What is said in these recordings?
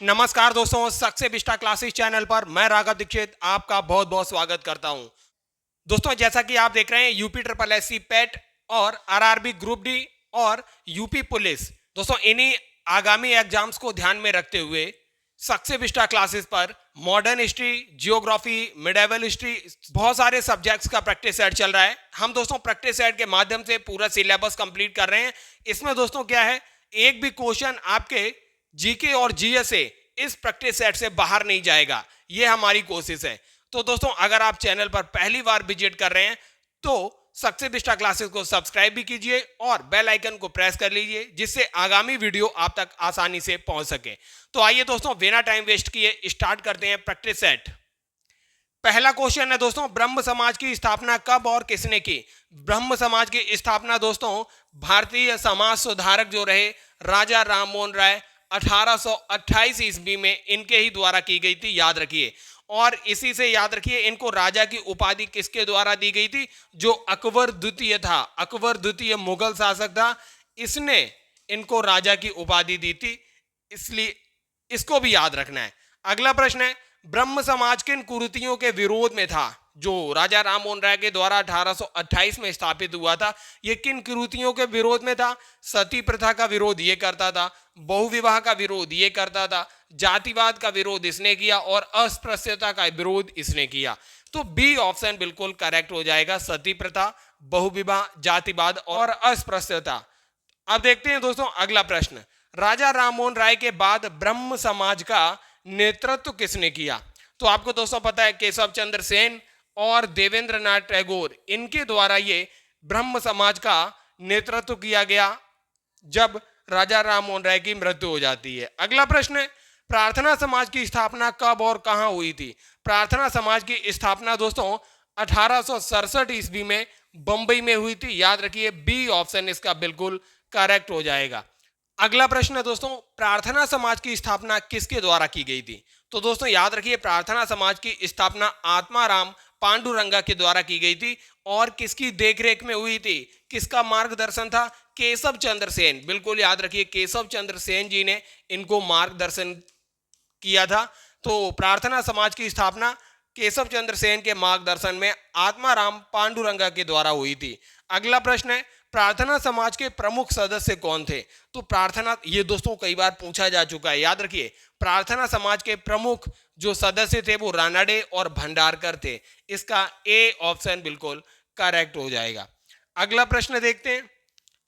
नमस्कार दोस्तों, success vista classes channel पर मैं राघव दीक्षित आपका बहुत बहुत स्वागत करता हूं। दोस्तों, जैसा कि आप देख रहे हैं यूपी ट्रिपल एस सी पेट और आरआरबी ग्रुप डी और यूपी पुलिस, दोस्तों इन्हीं आगामी एग्जाम्स को ध्यान में रखते हुए सक्सेस बिस्टा क्लासेस पर modern history, geography, medieval history, बहुत सारे सब्जेक्ट्स का प्रैक्टिस सेट चल रहा है। हम दोस्तों प्रैक्टिस सेट के माध्यम से पूरा सिलेबस कंप्लीट कर रहे हैं। इसमें दोस्तों क्या है, एक भी क्वेश्चन आपके जीके और जीएसए इस प्रैक्टिस सेट से बाहर नहीं जाएगा, ये हमारी कोशिश है। तो दोस्तों, अगर आप चैनल पर पहली बार विजिट कर रहे हैं तो सक्सेस बिस्टा क्लासेस को सब्सक्राइब भी कीजिए और बेल आइकन को प्रेस कर लीजिए, जिससे आगामी वीडियो आप तक आसानी से पहुंच सके। तो आइए दोस्तों, बिना टाइम वेस्ट किए स्टार्ट करते हैं प्रैक्टिस सेट। पहला क्वेश्चन है दोस्तों, ब्रह्म समाज की स्थापना कब और किसने की? ब्रह्म समाज की स्थापना दोस्तों भारतीय समाज सुधारक जो रहे राजा राममोहन राय 1828 ईस्वी में इनके ही द्वारा की गई थी, याद रखिए। और इसी से याद रखिए, इनको राजा की उपाधि किसके द्वारा दी गई थी? जो अकबर द्वितीय था, अकबर द्वितीय मुगल शासक था, इसने इनको राजा की उपाधि दी थी, इसलिए इसको भी याद रखना है। अगला प्रश्न है, ब्रह्म समाज किन कुरीतियों के विरोध में था? जो राजा राममोहन राय के द्वारा 1828 में स्थापित हुआ था, यह किन कुरीतियों के विरोध में था? सती प्रथा का विरोध ये करता था, बहुविवाह का विरोध ये करता था, जातिवाद का विरोध इसने किया और अस्पृश्यता का विरोध इसने किया। तो बी ऑप्शन बिल्कुल करेक्ट हो जाएगा, सती प्रथा, बहुविवाह, जातिवाद और अस्पृश्यता। अब देखते हैं दोस्तों अगला प्रश्न, राजा राममोहन राय के बाद ब्रह्म समाज का नेतृत्व किसने किया? तो आपको दोस्तों पता है केशव चंद्र सेन और देवेंद्र नाथ टैगोर, इनके द्वारा ये ब्रह्म समाज का नेतृत्व किया गया जब राजा राममोहन राय की मृत्यु हो जाती है। अगला प्रश्न है, प्रार्थना समाज की स्थापना कब और कहां हुई थी? प्रार्थना समाज की स्थापना दोस्तों 1867 ईस्वी में बंबई में हुई थी, याद रखिए। बी ऑप्शन इसका बिल्कुल करेक्ट हो जाएगा। अगला प्रश्न है दोस्तों, प्रार्थना समाज की स्थापना किसके द्वारा की गई थी? तो दोस्तों याद रखिए, प्रार्थना समाज की स्थापना आत्माराम पांडुरंगा के द्वारा की गई थी और किसकी देखरेख में हुई थी? किसका मार्गदर्शन था? केशव चंद्र सेन, बिल्कुल याद रखिए, केशव चंद्र सेन जी ने इनको मार्गदर्शन किया था। तो प्रार्थना समाज की स्थापना केशव चंद्र सेन के मार्गदर्शन में आत्माराम पांडुरंगा के द्वारा हुई थी। अगला प्रश्न है, प्रार्थना समाज के प्रमुख सदस्य कौन थे? तो प्रार्थना, ये दोस्तों कई बार पूछा जा चुका है, याद रखिए। प्रार्थना समाज के प्रमुख जो सदस्य थे वो रानाडे और भंडारकर थे, इसका ए ऑप्शन बिल्कुल करेक्ट हो जाएगा। अगला प्रश्न देखते हैं,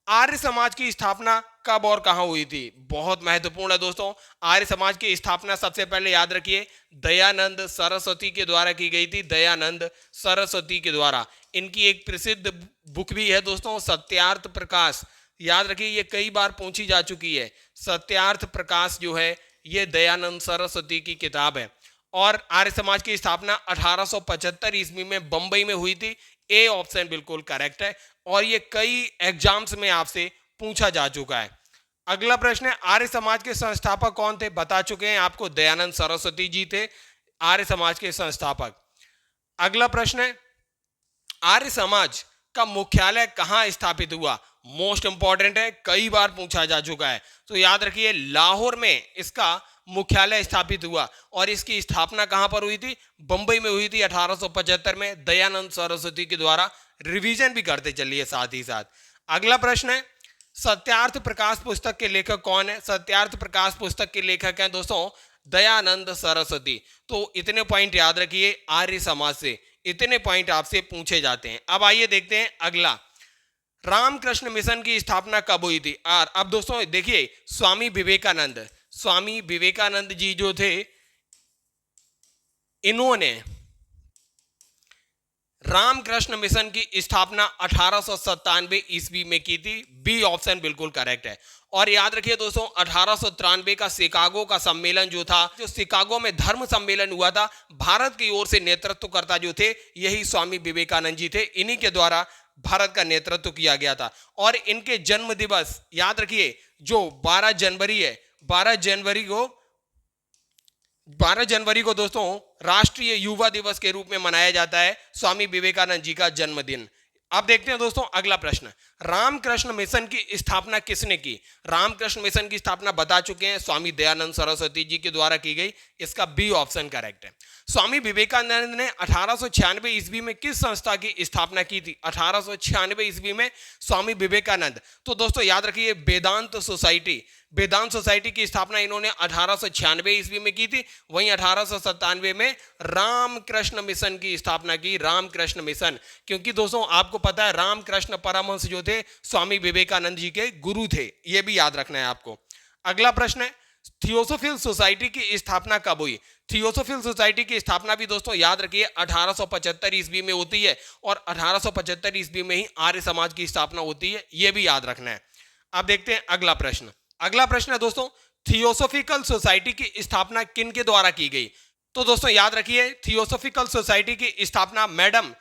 आर्य समाज की स्थापना कब और कहां हुई थी? बहुत महत्वपूर्ण है दोस्तों। आर्य समाज की स्थापना सबसे पहले याद रखिए दयानंद सरस्वती के द्वारा की गई थी, दयानंद सरस्वती के द्वारा। इनकी एक प्रसिद्ध बुक भी है दोस्तों, सत्यार्थ प्रकाश, याद रखिए, ये कई बार पूछी जा चुकी है। सत्यार्थ प्रकाश जो है ये दयानंद सरस्वती की किताब है। और आर्य समाज की स्थापना 1875 ईस्वी में बंबई में हुई थी, ए ऑप्शन बिल्कुल करेक्ट है और ये कई एग्जाम्स में आपसे पूछा जा चुका है। अगला प्रश्न है, आर्य समाज के संस्थापक कौन थे? बता चुके हैं आपको, दयानंद सरस्वती जी थे आर्य समाज के संस्थापक। अगला प्रश्न है, आर्य समाज का मुख्यालय कहां स्थापित हुआ? मोस्ट इंपॉर्टेंट है, कई बार पूछा जा चुका है। तो याद रखिए लाहौर में इसका मुख्यालय स्थापित हुआ और इसकी स्थापना कहां पर हुई थी? बंबई में हुई थी 1875 में, दयानंद सरस्वती के द्वारा। रिवीजन भी करते चलिए साथ ही साथ। अगला प्रश्न है, सत्यार्थ प्रकाश पुस्तक के लेखक कौन है? सत्यार्थ प्रकाश पुस्तक के लेखक हैं दोस्तों दयानंद सरस्वती। तो इतने पॉइंट याद रखिए, आर्य समाज से इतने पॉइंट आपसे पूछे जाते हैं। अब आइए देखते हैं अगला, रामकृष्ण मिशन की स्थापना कब हुई थी? और अब दोस्तों देखिए, स्वामी विवेकानंद, स्वामी विवेकानंद जी जो थे, इन्होंने रामकृष्ण मिशन की स्थापना 1897 ईस्वी में की थी। बी ऑप्शन बिल्कुल करेक्ट है। और याद रखिए दोस्तों 1893 का शिकागो का सम्मेलन जो था, जो शिकागो में धर्म सम्मेलन हुआ था, भारत की ओर से नेतृत्वकर्ता जो थे यही स्वामी विवेकानंद जी थे, इन्हीं के द्वारा भारत का नेतृत्व किया गया था। और इनके जन्म दिवस याद रखिए जो 12 जनवरी है, 12 जनवरी को दोस्तों राष्ट्रीय युवा दिवस के रूप में मनाया जाता है, स्वामी विवेकानंद जी का जन्मदिन। अब देखते हैं दोस्तों अगला प्रश्न, रामकृष्ण मिशन की स्थापना किसने की? रामकृष्ण मिशन की स्थापना बता चुके हैं, स्वामी दयानंद सरस्वती जी के द्वारा की गई। इसका बी ऑप्शन करेक्ट है। स्वामी विवेकानंद ने 1896 ईस्वी में किस संस्था की स्थापना की थी? 1896 ईस्वी में स्वामी विवेकानंद, तो दोस्तों याद रखिए वेदांत सोसाइटी, वेदांत सोसाइटी की स्थापना इन्होंने 1896 ईस्वी में की थी। वहीं 1897 में रामकृष्ण मिशन की स्थापना की, रामकृष्ण मिशन, क्योंकि दोस्तों आपको पता है रामकृष्ण परमहंस जो थे स्वामी विवेकानंद जी के गुरु थे, यह भी याद रखना है आपको। अगला प्रश्न है, थियोसोफिल सोसाइटी की स्थापना कब हुई? थियोसोफिल सोसाइटी की स्थापना भी दोस्तों याद रखिए 1875 ईस्वी में होती है, और 1875 ईस्वी में ही आर्य समाज की स्थापना होती है, यह भी याद रखना है। अब देखते हैं अगला प्रश्न। अगला प्रश्न है दोस्तों, थियोसोफिकल सोसाइटी की स्थापना किन के द्वारा की गई? तो दोस्तों याद रखिए थियोसोफिकल सोसाइटी की स्थापना मैडम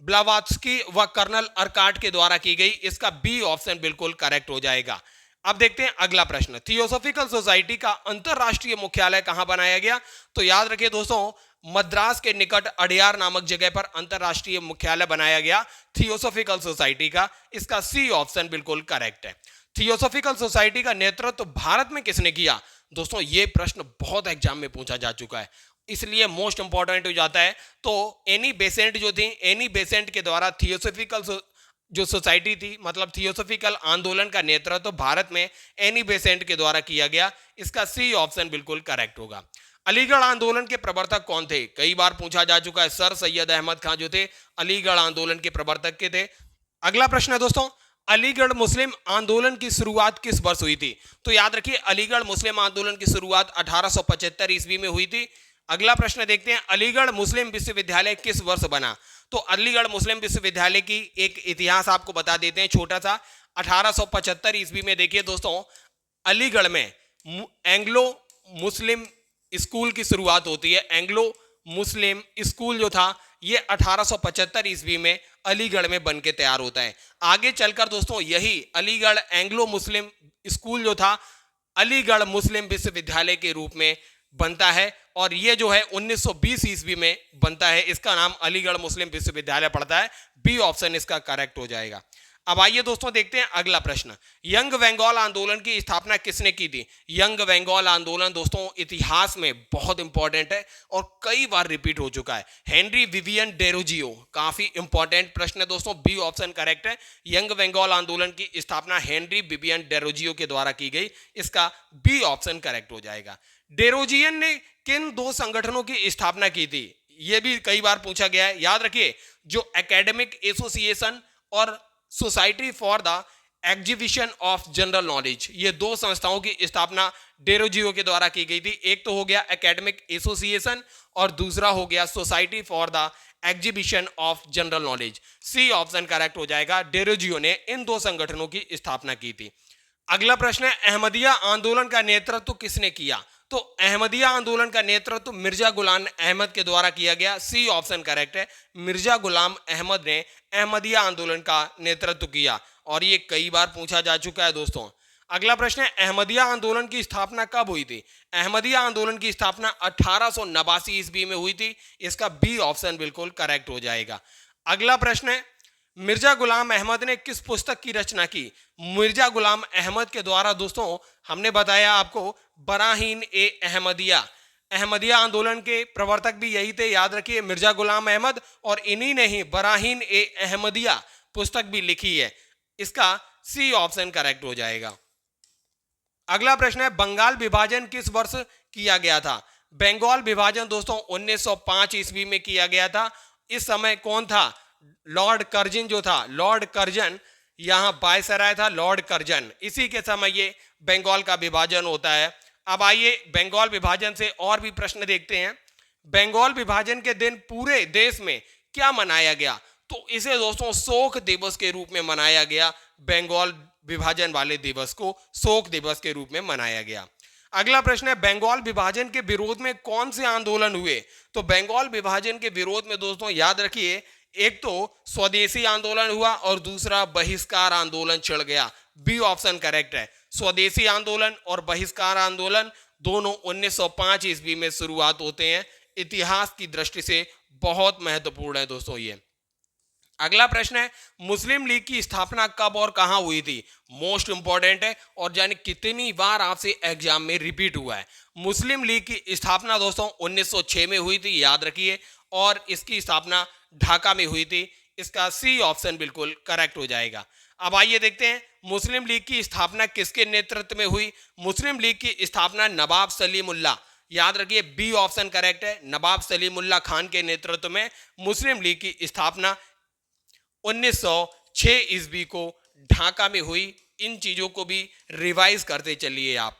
ब्लावात्स्की व कर्नल अर्काट के द्वारा की गई। इसका बी ऑप्शन बिल्कुल करेक्ट हो जाएगा। अब देखते हैं अगला प्रश्न, थियोसोफिकल सोसाइटी का अंतरराष्ट्रीय मुख्यालय कहां बनाया गया? तो याद रखिए दोस्तों मद्रास के निकट अडयार नामक जगह पर अंतरराष्ट्रीय मुख्यालय बनाया गया थियोसोफिकल सोसाइटी का। इसका सी ऑप्शन बिल्कुल करेक्ट है। थियोसोफिकल सोसाइटी का नेतृत्व भारत में किसने किया? दोस्तों ये प्रश्न बहुत एग्जाम में पूछा जा चुका है, इसलिए मोस्ट इंपॉर्टेंट हो जाता है। तो एनी बेसेंट जो थी, एनी बेसेंट के द्वारा थियोसोफिकल जो सोसाइटी थी, मतलब थियोसोफिकल आंदोलन का नेतृत्व भारत में एनी बेसेंट के द्वारा किया गया। इसका सी ऑप्शन बिल्कुल करेक्ट होगा। अलीगढ़ आंदोलन के प्रवर्तक कौन थे? कई बार पूछा जा चुका है, सर सैयद अहमद खान जो थे अलीगढ़ आंदोलन के प्रवर्तक के थे। अगला प्रश्न है दोस्तों, अलीगढ़ मुस्लिम आंदोलन की शुरुआत किस वर्ष हुई थी? तो याद रखिए अलीगढ़ मुस्लिम आंदोलन की शुरुआत 1875 ईस्वी में हुई थी। अगला प्रश्न देखते हैं, अलीगढ़ मुस्लिम विश्वविद्यालय किस वर्ष बना? तो अलीगढ़ मुस्लिम विश्वविद्यालय की एक इतिहास आपको बता देते हैं छोटा सा। 1875 ईस्वी में देखिए दोस्तों अलीगढ़ में एंग्लो मुस्लिम स्कूल की शुरुआत होती है। एंग्लो मुस्लिम स्कूल जो था ये 1875 ईस्वी में अलीगढ़ में बन के तैयार होता है। आगे चलकर दोस्तों यही अलीगढ़ एंग्लो मुस्लिम स्कूल जो था अलीगढ़ मुस्लिम विश्वविद्यालय के रूप में बनता है, और ये जो है 1920 ईस्वी में बनता है। इसका नाम अलीगढ़ मुस्लिम विश्वविद्यालय पड़ता है। बी ऑप्शन इसका करेक्ट हो जाएगा। अब आइए दोस्तों देखते हैं अगला प्रश्न, यंग बंगाल आंदोलन की स्थापना किसने की थी? यंग बंगाल आंदोलन दोस्तों इतिहास में बहुत इंपॉर्टेंट है और कई बार रिपीट हो चुका है। हेनरी विवियन डेरोजियो, काफी इंपॉर्टेंट प्रश्न है दोस्तों। बी ऑप्शन करेक्ट है। यंग बंगाल आंदोलन की स्थापना हेनरी विवियन डेरोजियो के द्वारा की गई। इसका बी ऑप्शन करेक्ट हो जाएगा। डेरोजियन ने किन दो संगठनों की स्थापना की थी? यह भी कई बार पूछा गया है। याद रखिए जो एकेडमिक एसोसिएशन और society for the exhibition of general knowledge, ये दो संस्थाओं की स्थापना डेरोजियो के द्वारा की गई थी। एक तो हो गया एकेडमिक एसोसिएशन और दूसरा हो गया society for the exhibition of general knowledge. C option correct हो जाएगा। डेरोजियो ने इन दो संगठनों की स्थापना की थी। अगला प्रश्न है, अहमदिया आंदोलन का नेतृत्व किसने किया? तो अहमदिया आंदोलन का नेतृत्व मिर्जा गुलाम अहमद के द्वारा किया गया। सी ऑप्शन करेक्ट है। मिर्जा गुलाम अहमद ने अहमदिया आंदोलन का नेतृत्व किया और ये कई बार पूछा जा चुका है दोस्तों। अगला प्रश्न है, अहमदिया आंदोलन की स्थापना कब हुई थी? अहमदिया आंदोलन की स्थापना 1889 ईस्वी में हुई थी। इसका बी ऑप्शन बिल्कुल करेक्ट हो जाएगा। अगला प्रश्न है, मिर्जा गुलाम अहमद ने किस पुस्तक की रचना की? मिर्जा गुलाम अहमद के द्वारा दोस्तों हमने बताया आपको बराहीन ए अहमदिया, अहमदिया आंदोलन के प्रवर्तक भी यही थे, याद रखिए मिर्जा गुलाम अहमद, और इन्हीं ने ही बराहीन ए अहमदिया पुस्तक भी लिखी है। इसका सी ऑप्शन करेक्ट हो जाएगा। अगला प्रश्न है, बंगाल विभाजन किस वर्ष किया गया था? बंगाल विभाजन दोस्तों 1905 ईस्वी में किया गया था। इस समय कौन था? लॉर्ड कर्जन जो था, लॉर्ड कर्जन यहां वायसराय था, लॉर्ड कर्जन। इसी के समय ये बंगाल का विभाजन होता है। अब आइए बंगाल विभाजन से और भी प्रश्न देखते हैं। बंगाल विभाजन के दिन पूरे देश में क्या मनाया गया? तो इसे दोस्तों शोक दिवस के रूप में मनाया गया। बंगाल विभाजन वाले दिवस को शोक दिवस के रूप में मनाया गया। अगला प्रश्न है, बंगाल विभाजन के विरोध में कौन से आंदोलन हुए? तो बंगाल विभाजन के विरोध में दोस्तों याद रखिए एक तो स्वदेशी आंदोलन हुआ और दूसरा बहिष्कार आंदोलन छिड़ गया। बी ऑप्शन करेक्ट है। स्वदेशी आंदोलन और बहिष्कार आंदोलन दोनों 1905 ईस्वी में शुरुआत होते हैं। इतिहास की दृष्टि से बहुत महत्वपूर्ण है दोस्तों ये। अगला प्रश्न है, मुस्लिम लीग की स्थापना कब और कहां हुई थी? मोस्ट इंपॉर्टेंट है और जाने कितनी बार आपसे एग्जाम में रिपीट हुआ है। मुस्लिम लीग की स्थापना दोस्तों 1906 में हुई थी, याद रखिए, और इसकी स्थापना ढाका में हुई थी। इसका सी ऑप्शन बिल्कुल करेक्ट हो जाएगा। अब आइए देखते हैं मुस्लिम लीग की स्थापना किसके नेतृत्व में हुई। मुस्लिम लीग की स्थापना नवाब सलीमुल्लाह, याद रखिए बी ऑप्शन करेक्ट है, नवाब सलीमुल्लाह खान के नेतृत्व में मुस्लिम लीग की स्थापना 1906 ईस्वी को ढाका में हुई। इन चीजों को भी रिवाइज करते चलिए आप।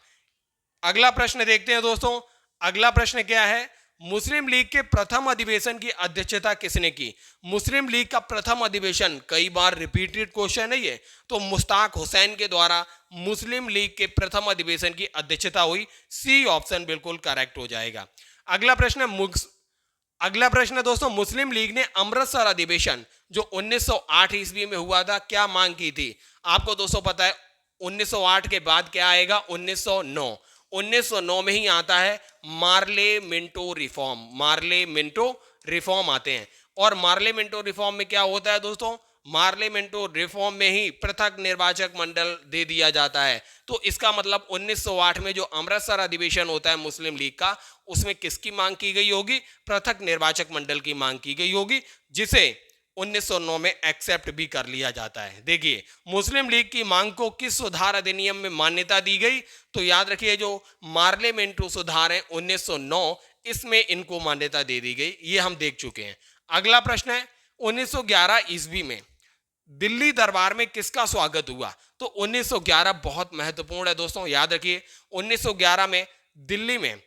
अगला प्रश्न देखते हैं दोस्तों। अगला प्रश्न क्या है, मुस्लिम लीग के प्रथम अधिवेशन की अध्यक्षता किसने की? मुस्लिम लीग का प्रथम अधिवेशन कई बार रिपीटेड क्वेश्चन है ये, तो मुश्ताक हुसैन के द्वारा मुस्लिम लीग के प्रथम अधिवेशन की अध्यक्षता हुई। सी ऑप्शन बिल्कुल करेक्ट हो जाएगा। अगला प्रश्न दोस्तों, मुस्लिम लीग ने अमृतसर अधिवेशन जो 1908 ईस्वी में हुआ था, क्या मांग की थी? आपको दोस्तों पता है 1908 के बाद क्या आएगा? 1909। 1909 में ही आता है Morley Minto reform. Morley Minto reform आते हैं, और मार्ले मिंटो रिफॉर्म में क्या होता है दोस्तों? मार्ले मिंटो रिफॉर्म में ही पृथक निर्वाचक मंडल दे दिया जाता है। तो इसका मतलब 1908 में जो अमृतसर अधिवेशन होता है मुस्लिम लीग का, उसमें किसकी मांग की गई होगी? पृथक निर्वाचक मंडल की मांग की गई होगी, जिसे 1909 में एक्सेप्ट भी कर लिया जाता है। देखिए मुस्लिम लीग की मांग को किस सुधार अधिनियम में मान्यता दी गई? तो याद रखिए जो मार्लियामेंटो सुधार है 1909, इसमें इनको मान्यता दे दी गई। ये हम देख चुके हैं। अगला प्रश्न है, 1911 ईस्वी में दिल्ली दरबार में किसका स्वागत हुआ? तो 1911 बहुत महत्वपूर्ण है दोस्तों, याद रखिए 1911 में दिल्ली में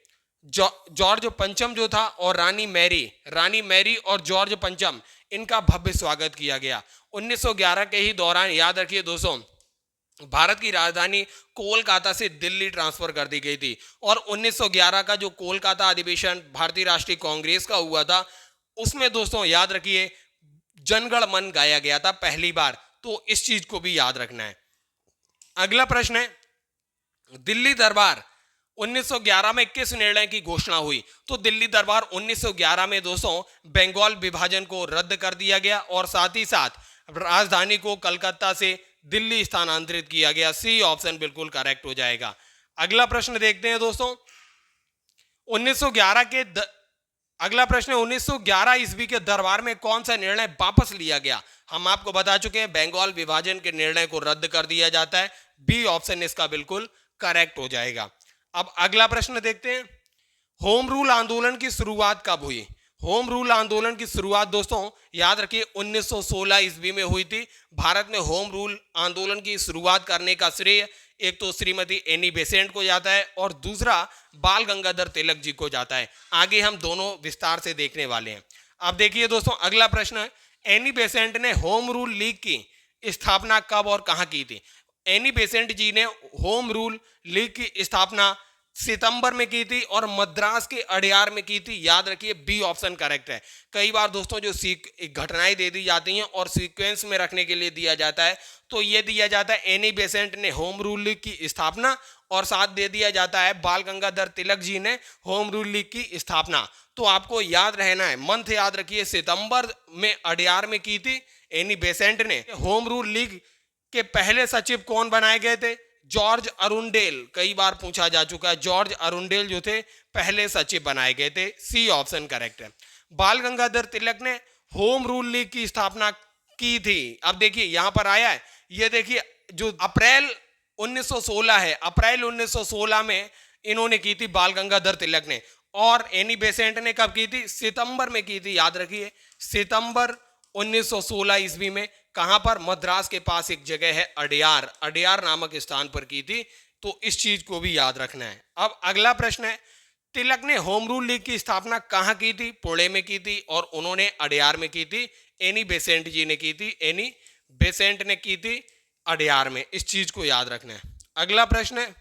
जॉर्ज पंचम जो था और रानी मैरी और जॉर्ज पंचम, इनका भव्य स्वागत किया गया। 1911 के ही दौरान याद रखिए दोस्तों, भारत की राजधानी कोलकाता से दिल्ली ट्रांसफर कर दी गई थी, और 1911 का जो कोलकाता अधिवेशन भारतीय राष्ट्रीय कांग्रेस का हुआ था, उसमें दोस्तों याद रखिए जनगण मन गाया गया था पहली बार। तो इस चीज को भी याद रखना है। अगला प्रश्न है, दिल्ली दरबार 1911 में किस निर्णय की घोषणा हुई? तो दिल्ली दरबार 1911 में दोस्तों बंगाल विभाजन को रद्द कर दिया गया, और साथ ही साथ राजधानी को कलकत्ता से दिल्ली स्थानांतरित किया गया। सी ऑप्शन बिल्कुल करेक्ट हो जाएगा। अगला प्रश्न देखते हैं दोस्तों, 1911 के अगला प्रश्न है, 1911 ईस्वी के दरबार में कौन सा निर्णय वापस लिया गया? हम आपको बता चुके हैं बंगाल विभाजन के निर्णय को रद्द कर दिया जाता है। बी ऑप्शन इसका बिल्कुल करेक्ट हो जाएगा। अब अगला प्रश्न देखते हैं, होम रूल आंदोलन की शुरुआत कब हुई? होम रूल आंदोलन की शुरुआत दोस्तों याद रखिए 1916 ईस्वी में हुई थी। भारत में होम रूल आंदोलन की शुरुआत करने का श्रेय एक तो श्रीमती एनी बेसेंट को जाता है, और दूसरा बाल गंगाधर तिलक जी को जाता है। आगे हम दोनों विस्तार से देखने वाले हैं। अब देखिए दोस्तों अगला प्रश्न है, एनी बेसेंट ने होम रूल लीग की स्थापना कब और कहां की थी? एनी बेसेंट जी ने होम रूल लीग की स्थापना सितंबर में की थी और मद्रास के अडयार में की थी। याद रखिए बी ऑप्शन करेक्ट है। कई बार दोस्तों जो घटनाएं दे दी जाती हैं और सीक्वेंस में रखने के लिए दिया जाता है, तो ये दिया जाता है एनी बेसेंट ने होम रूल लीग की स्थापना, और साथ दे दिया जाता है बाल गंगाधर तिलक जी ने होम रूल लीग की स्थापना। तो आपको याद रहना है, मंथ याद रखिए, सितंबर में अडयार में की थी एनी बेसेंट ने। होम रूल लीग के पहले सचिव कौन बनाए गए थे? George Arundale. कई बार पूछा जा चुका है, जॉर्ज अरुंडेल जो थे पहले सचिव बनाए गए थे। सी ऑप्शन करेक्ट है। बाल गंगाधर तिलक ने होम रूल लीग की स्थापना की थी। अब देखिए यहां पर आया है, ये देखिए जो अप्रैल 1916 है, अप्रैल 1916 में इन्होंने की थी बाल गंगाधर तिलक ने, और एनी बेसेंट ने कब की थी? सितंबर में की थी। याद रखिए सितंबर 1916 ईस्वी में। कहां पर? मद्रास के पास एक जगह है अडयार, अडयार नामक स्थान पर की थी। तो इस चीज को भी याद रखना है। अब अगला प्रश्न है, तिलक ने होम रूल लीग की स्थापना कहां की थी? पुणे में की थी, और उन्होंने अडयार में की थी। एनी बेसेंट जी ने की थी, एनी बेसेंट ने की थी अडयार में। इस चीज को याद रखना है। अगला प्रश्न है,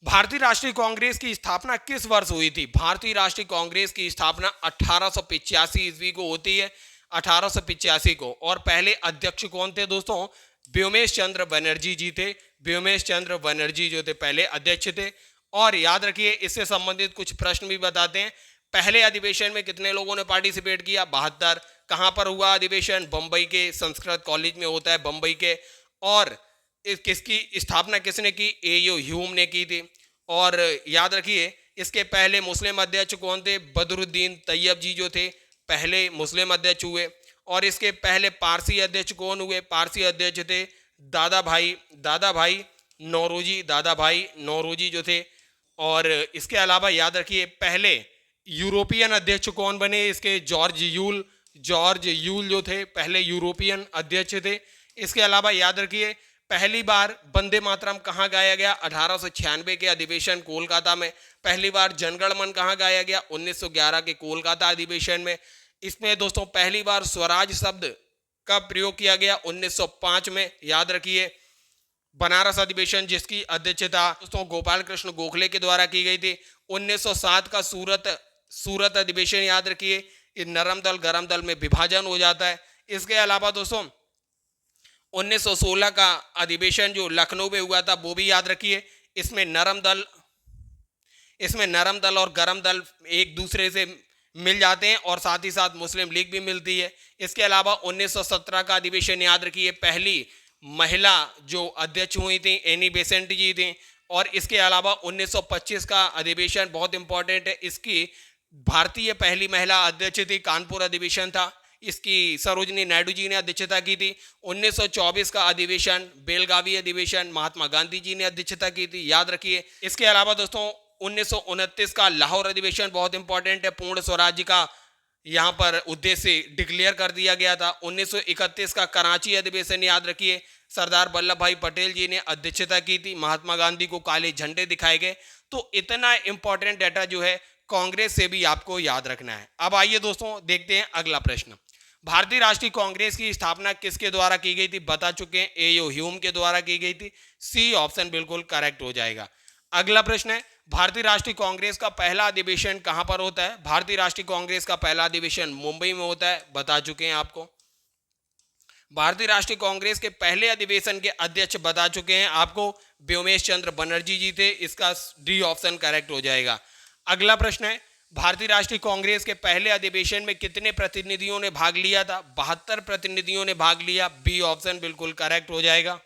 भारतीय राष्ट्रीय कांग्रेस की स्थापना किस वर्ष हुई थी? भारतीय राष्ट्रीय कांग्रेस की स्थापना 1885 ईस्वी को होती है, 1885 को। और पहले अध्यक्ष कौन थे दोस्तों? व्योमेश चंद्र बनर्जी जी थे। व्योमेश चंद्र बनर्जी जो थे पहले अध्यक्ष थे। और याद रखिए इससे संबंधित कुछ प्रश्न भी बताते हैं। पहले अधिवेशन में कितने लोगों ने पार्टिसिपेट किया? 72। कहाँ पर हुआ अधिवेशन? बम्बई के संस्कृत कॉलेज में होता है, बम्बई के। और किसकी स्थापना किसने की? एयो ह्यूम ने की थी। और याद रखिए, इसके पहले मुस्लिम अध्यक्ष कौन थे? बदरुद्दीन तैयब जी जो थे पहले मुस्लिम अध्यक्ष हुए। और इसके पहले पारसी अध्यक्ष कौन हुए? पारसी अध्यक्ष थे दादा भाई नौरोजी जो थे। और इसके अलावा याद रखिए, पहले यूरोपियन अध्यक्ष कौन बने इसके? जॉर्ज यूल जो थे पहले यूरोपियन अध्यक्ष थे। इसके अलावा याद रखिए, पहली बार वंदे मातरम कहाँ गाया गया? 1896 के अधिवेशन कोलकाता में। पहली बार जनगण मन कहाँ गाया गया? 1911 के कोलकाता अधिवेशन में। इसमें दोस्तों पहली बार स्वराज शब्द का प्रयोग किया गया 1905 में। याद रखिए, बनारस अधिवेशन जिसकी अध्यक्षता दोस्तों गोपाल कृष्ण गोखले के द्वारा की गई थी। 1907 का सूरत अधिवेशन याद रखिए, इस नरम दल गरम दल में विभाजन हो जाता है। इसके अलावा दोस्तों 1916 का अधिवेशन जो लखनऊ में हुआ था वो भी याद रखिए। इसमें नरम दल और गरम दल एक दूसरे से मिल जाते हैं और साथ ही साथ मुस्लिम लीग भी मिलती है। इसके अलावा 1917 का अधिवेशन याद रखिए, पहली महिला जो अध्यक्ष हुई थी एनी बेसेंट जी थी। और इसके अलावा 1925 का अधिवेशन बहुत इंपॉर्टेंट है, इसकी भारतीय पहली महिला अध्यक्ष थी, कानपुर अधिवेशन था, इसकी सरोजनी नायडू जी ने अध्यक्षता की थी। 1924 का अधिवेशन बेलगावी अधिवेशन महात्मा गांधी जी ने अध्यक्षता की थी, याद रखिए। इसके अलावा दोस्तों 1929 का लाहौर अधिवेशन बहुत इंपॉर्टेंट है, पूर्ण स्वराज्य का यहाँ पर उद्देश्य डिक्लेयर कर दिया गया था। 1931 का कराची अधिवेशन याद रखिए, सरदार वल्लभ भाई पटेल जी ने अध्यक्षता की थी, महात्मा गांधी को काले झंडे दिखाए गए। तो इतना इंपॉर्टेंट डाटा जो है कांग्रेस से भी आपको याद रखना है। अब आइए दोस्तों देखते हैं अगला प्रश्न। भारतीय राष्ट्रीय कांग्रेस की स्थापना किसके द्वारा की गई थी? बता चुके हैं, एयो ह्यूम के द्वारा की गई थी। सी ऑप्शन बिल्कुल करेक्ट हो जाएगा। अगला प्रश्न है, भारतीय राष्ट्रीय कांग्रेस का पहला अधिवेशन कहां पर होता है? भारतीय राष्ट्रीय कांग्रेस का पहला अधिवेशन मुंबई में होता है, बता चुके हैं आपको। भारतीय राष्ट्रीय कांग्रेस के पहले अधिवेशन के अध्यक्ष बता चुके हैं आपको, व्योमेश चंद्र बनर्जी जी थे, इसका डी ऑप्शन करेक्ट हो जाएगा। अगला प्रश्न है, भारतीय राष्ट्रीय कांग्रेस के पहले अधिवेशन में कितने प्रतिनिधियों ने भाग लिया था? 72 प्रतिनिधियों ने भाग लिया, बी ऑप्शन बिल्कुल करेक्ट हो जाएगा।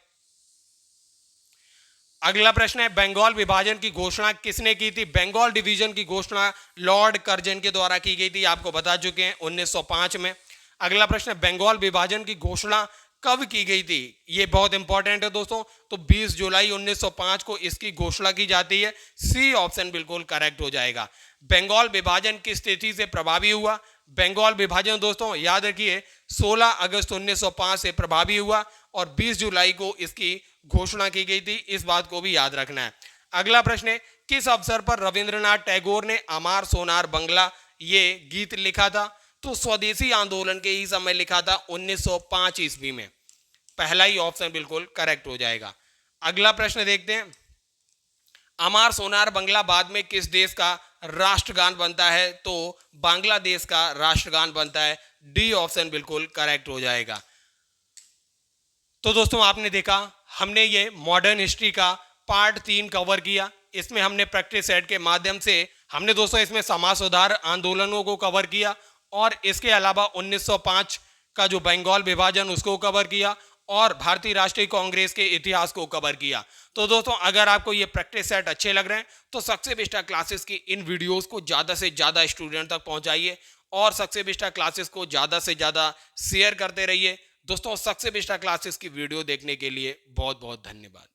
अगला प्रश्न है, बंगाल विभाजन की घोषणा किसने की थी? बंगाल डिवीजन की घोषणा लॉर्ड कर्जन के द्वारा की गई थी, आपको बता चुके हैं 1905 में। अगला प्रश्न है, बंगाल विभाजन की घोषणा कब की गई थी? ये बहुत इंपॉर्टेंट है दोस्तों, तो 20 जुलाई 1905 को इसकी घोषणा की जाती है, सी ऑप्शन बिल्कुल करेक्ट हो जाएगा। बंगाल विभाजन किस तिथि से प्रभावी हुआ? बंगाल विभाजन दोस्तों याद रखिए 16 अगस्त 1905 से प्रभावी हुआ और 20 जुलाई को इसकी घोषणा की गई थी, इस बात को भी याद रखना है। अगला प्रश्न है, किस अवसर पर रविंद्रनाथ टैगोर ने अमार सोनार बंगला ये गीत लिखा था? तो स्वदेशी आंदोलन के ही समय लिखा था, 1905 ईस्वी में। पहला ही ऑप्शन बिल्कुल करेक्ट हो जाएगा। अगला प्रश्न देखते हैं, अमार सोनार बंगला बाद में किस देश का राष्ट्रगान बनता है? तो बांग्लादेश का राष्ट्रगान बनता है, डी ऑप्शन बिल्कुल करेक्ट हो जाएगा। तो दोस्तों आपने देखा, हमने ये मॉडर्न हिस्ट्री का पार्ट 3 कवर किया। इसमें हमने प्रैक्टिस सेट के माध्यम से हमने दोस्तों इसमें समाज सुधार आंदोलनों को कवर किया और इसके अलावा 1905 का जो बंगाल विभाजन उसको कवर किया और भारतीय राष्ट्रीय कांग्रेस के इतिहास को कवर किया। तो दोस्तों अगर आपको ये प्रैक्टिस सेट अच्छे लग रहे हैं तो सक्सेस विस्टा क्लासेस की इन वीडियोस को ज़्यादा से ज़्यादा स्टूडेंट तक पहुंचाइए और सक्सेस विस्टा क्लासेस को ज़्यादा से ज़्यादा शेयर करते रहिए। दोस्तों सक्सेस विस्टा क्लासेस की वीडियो देखने के लिए बहुत बहुत धन्यवाद।